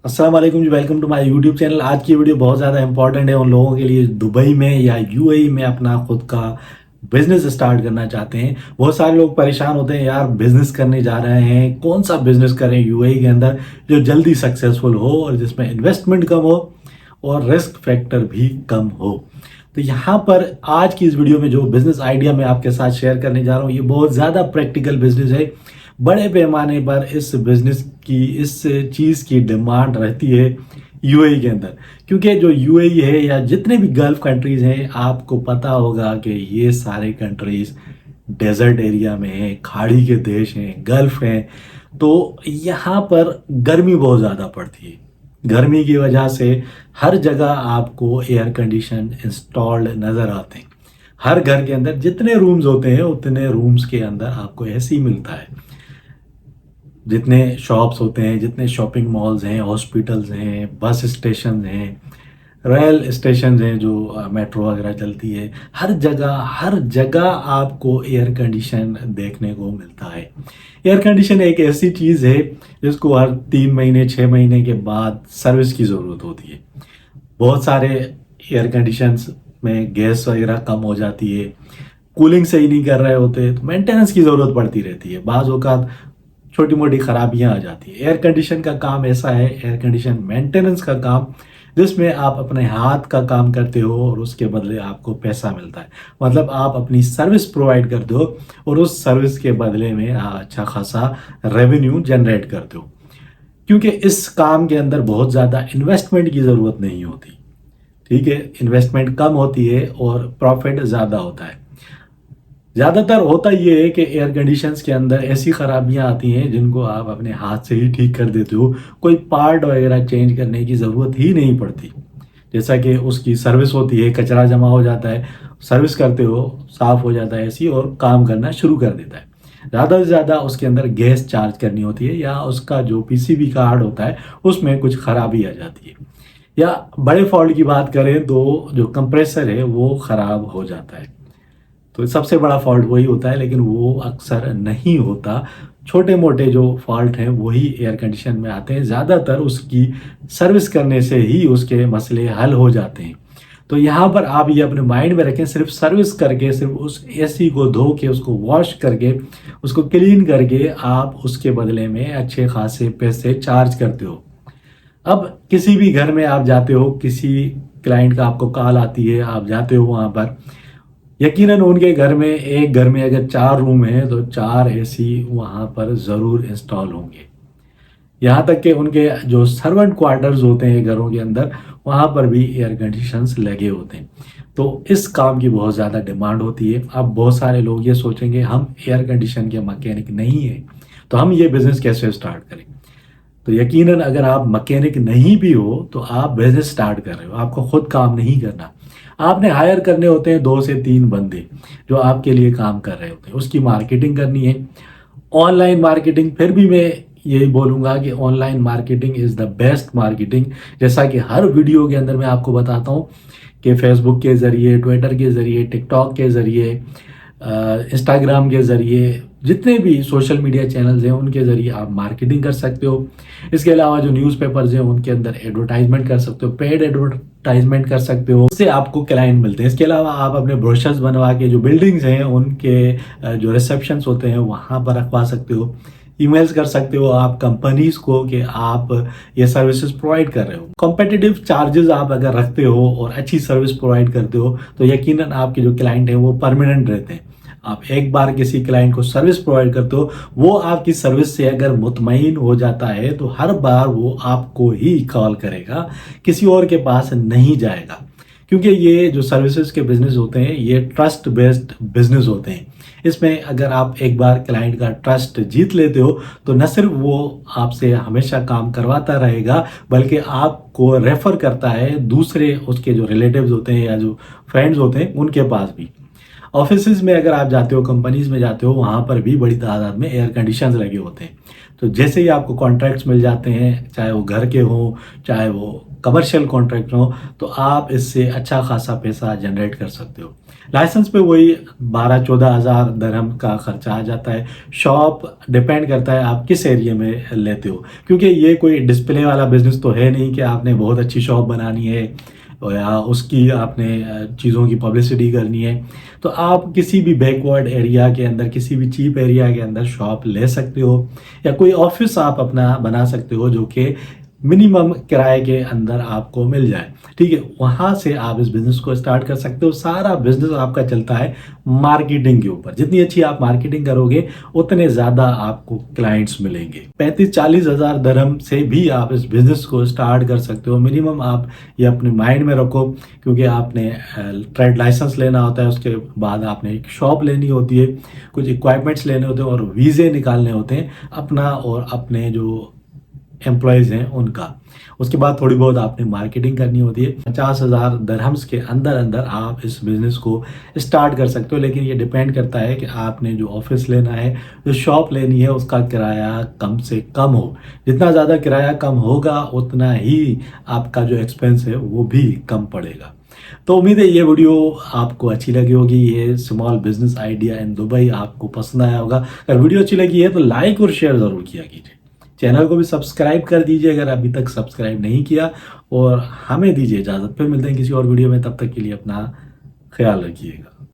अस्सलाम वालेकुम जी, welcome to my YouTube channel. आज की वीडियो बहुत ज़्यादा इंपॉर्टेंट है उन लोगों के लिए दुबई में या यूएई में अपना खुद का बिजनेस स्टार्ट करना चाहते हैं। बहुत सारे लोग परेशान होते हैं, यार बिजनेस करने जा रहे हैं, कौन सा बिजनेस करें यूएई के अंदर जो जल्दी सक्सेसफुल हो और जिसमें इन्वेस्टमेंट कम हो और रिस्क फैक्टर भी कम हो। तो यहाँ पर आज की इस वीडियो में जो बिजनेस आइडिया मैं आपके साथ शेयर करने जा रहा हूँ, ये बहुत ज़्यादा प्रैक्टिकल बिजनेस है। बड़े पैमाने पर इस बिजनेस की, इस चीज़ की डिमांड रहती है यूएई के अंदर, क्योंकि जो यूएई है या जितने भी गल्फ कंट्रीज़ हैं, आपको पता होगा कि ये सारे कंट्रीज़ डेजर्ट एरिया में हैं, खाड़ी के देश हैं, गल्फ हैं। तो यहाँ पर गर्मी बहुत ज़्यादा पड़ती है। गर्मी की वजह से हर जगह आपको एयर कंडीशन इंस्टॉल्ड नज़र आते हैं। हर घर के अंदर जितने रूम्स होते हैं उतने रूम्स के अंदर आपको एसी मिलता है। जितने शॉप्स होते हैं, जितने शॉपिंग मॉल्स हैं, हॉस्पिटल्स हैं, बस स्टेशन हैं, रेल स्टेशन हैं, जो मेट्रो वगैरह चलती है, हर जगह आपको एयर कंडीशन देखने को मिलता है। एयर कंडीशन एक ऐसी चीज़ है जिसको हर 3 महीने 6 महीने के बाद सर्विस की ज़रूरत होती है। बहुत सारे एयर कंडीशंस में गैस वगैरह कम हो जाती है, कूलिंग सही नहीं कर रहे होते, तो मेंटेनेंस की ज़रूरत पड़ती रहती है। बाज़ औक़ात छोटी मोटी खराबियां आ जाती है। एयर कंडीशन का काम ऐसा है, एयर कंडीशन मेंटेनेंस का काम, जिसमें आप अपने हाथ का काम करते हो और उसके बदले आपको पैसा मिलता है। मतलब आप अपनी सर्विस प्रोवाइड करते हो और उस सर्विस के बदले में अच्छा खासा रेवेन्यू जनरेट करते हो। क्योंकि इस काम के अंदर बहुत ज़्यादा इन्वेस्टमेंट की ज़रूरत नहीं होती, ठीक है, इन्वेस्टमेंट कम होती है और प्रॉफिट ज़्यादा होता है। ज़्यादातर होता ये है कि एयर कंडीशंस के अंदर ऐसी खराबियां आती हैं जिनको आप अपने हाथ से ही ठीक कर देते हो। कोई पार्ट वगैरह चेंज करने की ज़रूरत ही नहीं पड़ती। जैसा कि उसकी सर्विस होती है, कचरा जमा हो जाता है, सर्विस करते हो, साफ़ हो जाता है एसी और काम करना शुरू कर देता है। ज़्यादा से ज़्यादा उसके अंदर गैस चार्ज करनी होती है या उसका जो पीसीबी कार्ड होता है उसमें कुछ खराबी आ जाती है, या बड़े फॉल्ट की बात करें तो जो कंप्रेसर है वो ख़राब हो जाता है। तो सबसे बड़ा फॉल्ट वही होता है, लेकिन वो अक्सर नहीं होता। छोटे मोटे जो फॉल्ट हैं वही एयर कंडीशन में आते हैं। ज़्यादातर उसकी सर्विस करने से ही उसके मसले हल हो जाते हैं। तो यहाँ पर आप ये अपने माइंड में रखें, सिर्फ सर्विस करके, सिर्फ उस एसी को धो के, उसको वॉश करके, उसको क्लीन करके आप उसके बदले में अच्छे खासे पैसे चार्ज करते हो। अब किसी भी घर में आप जाते हो, किसी क्लाइंट का आपको कॉल आती है, आप जाते हो वहाँ पर, यकीनन उनके घर में, एक घर में अगर 4 रूम हैं तो 4 एसी वहाँ पर ज़रूर इंस्टॉल होंगे। यहाँ तक कि उनके जो सर्वेंट क्वार्टर्स होते हैं घरों के अंदर, वहाँ पर भी एयर कंडीशंस लगे होते हैं। तो इस काम की बहुत ज़्यादा डिमांड होती है। अब बहुत सारे लोग ये सोचेंगे हम एयर कंडीशन के मैकेनिक नहीं हैं, तो हम ये बिज़नेस कैसे स्टार्ट करें। तो यकीनन अगर आप मैकेनिक नहीं भी हो तो आप बिजनेस स्टार्ट कर रहे हो, आपको खुद काम नहीं करना। आपने हायर करने होते हैं 2 से 3 बंदे जो आपके लिए काम कर रहे होते हैं, उसकी मार्केटिंग करनी है। ऑनलाइन मार्केटिंग, फिर भी मैं यही बोलूँगा कि online marketing is the best marketing. जैसा कि हर वीडियो के अंदर मैं आपको बताता हूँ कि फेसबुक के ज़रिए, ट्विटर के ज़रिए, टिकटॉक के ज़रिए, इंस्टाग्राम के ज़रिए, जितने भी सोशल मीडिया चैनल्स हैं उनके ज़रिए आप मार्केटिंग कर सकते हो। इसके अलावा जो न्यूज़पेपर्स हैं उनके अंदर एडवर्टाइजमेंट कर सकते हो, पेड एडवर्टाइजमेंट कर सकते हो, उससे आपको क्लाइंट मिलते हैं। इसके अलावा आप अपने ब्रोशर्स बनवा के जो बिल्डिंग्स हैं उनके जो रिसेप्शंस होते हैं वहाँ पर रखवा सकते हो। ईमेल्स कर सकते हो आप कंपनीज को कि आप ये सर्विसेज प्रोवाइड कर रहे हो। कॉम्पिटिटिव चार्जेस आप अगर रखते हो और अच्छी सर्विस प्रोवाइड करते हो तो यकीनन आपके जो क्लाइंट हैं वो परमानेंट रहते हैं। आप एक बार किसी क्लाइंट को सर्विस प्रोवाइड करते हो, वो आपकी सर्विस से अगर मुतमईन हो जाता है तो हर बार वो आपको ही कॉल करेगा, किसी और के पास नहीं जाएगा। क्योंकि ये जो सर्विसेज के बिजनेस होते हैं ये ट्रस्ट बेस्ड बिजनेस होते हैं। इसमें अगर आप एक बार क्लाइंट का ट्रस्ट जीत लेते हो तो न सिर्फ वो आपसे हमेशा काम करवाता रहेगा, बल्कि आपको रेफर करता है दूसरे उसके जो रिलेटिव्स होते हैं या जो फ्रेंड्स होते हैं उनके पास भी। ऑफिसेज में अगर आप जाते हो, कंपनीज में जाते हो, वहाँ पर भी बड़ी तादाद में एयर कंडीशंस लगे होते हैं। तो जैसे ही आपको कॉन्ट्रैक्ट्स मिल जाते हैं, चाहे वो घर के हों, चाहे वो कमर्शियल कॉन्ट्रैक्ट हो, तो आप इससे अच्छा खासा पैसा जनरेट कर सकते हो। लाइसेंस पे वही 12-14 हज़ार दरहम का खर्चा आ जाता है। शॉप डिपेंड करता है आप किस एरिया में लेते हो, क्योंकि ये कोई डिस्प्ले वाला बिजनेस तो है नहीं कि आपने बहुत अच्छी शॉप बनानी है या उसकी आपने चीज़ों की पब्लिसिटी करनी है। तो आप किसी भी बैकवर्ड एरिया के अंदर, किसी भी चीप एरिया के अंदर शॉप ले सकते हो, या कोई ऑफिस आप अपना बना सकते हो जो कि मिनिमम किराए के अंदर आपको मिल जाए। ठीक है, वहाँ से आप इस बिज़नेस को स्टार्ट कर सकते हो। सारा बिज़नेस आपका चलता है मार्केटिंग के ऊपर। जितनी अच्छी आप मार्केटिंग करोगे, उतने ज़्यादा आपको क्लाइंट्स मिलेंगे। 35-40 हज़ार दरहम से भी आप इस बिज़नेस को स्टार्ट कर सकते हो। मिनिमम आप ये अपने माइंड में रखो, क्योंकि आपने ट्रेड लाइसेंस लेना होता है, उसके बाद आपने एक शॉप लेनी होती है, कुछ इक्वाइपमेंट्स लेने होते हैं और वीज़े निकालने होते हैं अपना और अपने जो एम्प्लॉयज़ हैं उनका। उसके बाद थोड़ी बहुत आपने मार्केटिंग करनी होती है। 50 हज़ार दरहम्स के अंदर अंदर आप इस बिज़नेस को स्टार्ट कर सकते हो, लेकिन ये डिपेंड करता है कि आपने जो ऑफिस लेना है, जो शॉप लेनी है, उसका किराया कम से कम हो। जितना ज़्यादा किराया कम होगा, उतना ही आपका जो एक्सपेंस है वो भी कम पड़ेगा। तो उम्मीद है ये वीडियो आपको अच्छी लगी होगी। ये small business idea in Dubai आपको पसंद आया होगा। अगर वीडियो अच्छी लगी है तो लाइक और शेयर ज़रूर किया कीजिए। चैनल को भी सब्सक्राइब कर दीजिए अगर अभी तक सब्सक्राइब नहीं किया, और हमें दीजिए इजाज़त। फिर मिलते हैं किसी और वीडियो में, तब तक के लिए अपना ख्याल रखिएगा।